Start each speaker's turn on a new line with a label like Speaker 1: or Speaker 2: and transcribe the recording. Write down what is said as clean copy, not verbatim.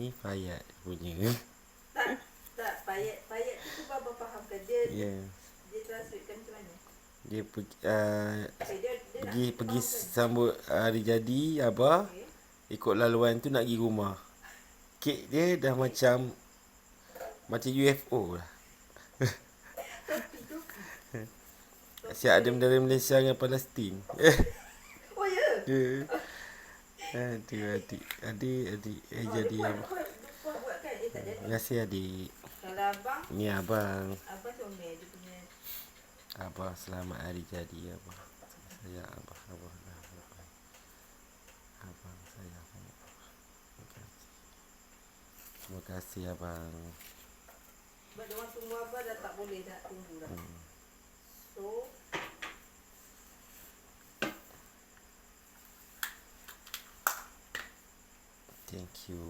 Speaker 1: Ni Fayat punya.
Speaker 2: Tak, Payat tu Baba fahamkan dia.
Speaker 1: Ya.
Speaker 2: Dia translatekan macam mana?
Speaker 1: Dia pergi
Speaker 2: Dia
Speaker 1: pergi
Speaker 2: nak fahamkan.
Speaker 1: sambut hari jadi Abah.
Speaker 2: Okey.
Speaker 1: Ikut laluan tu nak pergi rumah. Kek dia dah macam UFO lah.
Speaker 2: Topi.
Speaker 1: Siap ada dari Malaysia dengan Palestin.
Speaker 2: Oh ya?
Speaker 1: Ya. Adik. Jadi
Speaker 2: Dia
Speaker 1: abang.
Speaker 2: buat kan? Tak jadi.
Speaker 1: Terima kasih adik.
Speaker 2: Kalau abang,
Speaker 1: Ni abang.
Speaker 2: abang comel dia punya.
Speaker 1: Abah selamat hari jadi abah. Saya abah. Abang saya. Terima kasih abang.
Speaker 2: Sebab dia orang tunggu abang dah tak boleh nak tunggu dah. So,
Speaker 1: Thank you.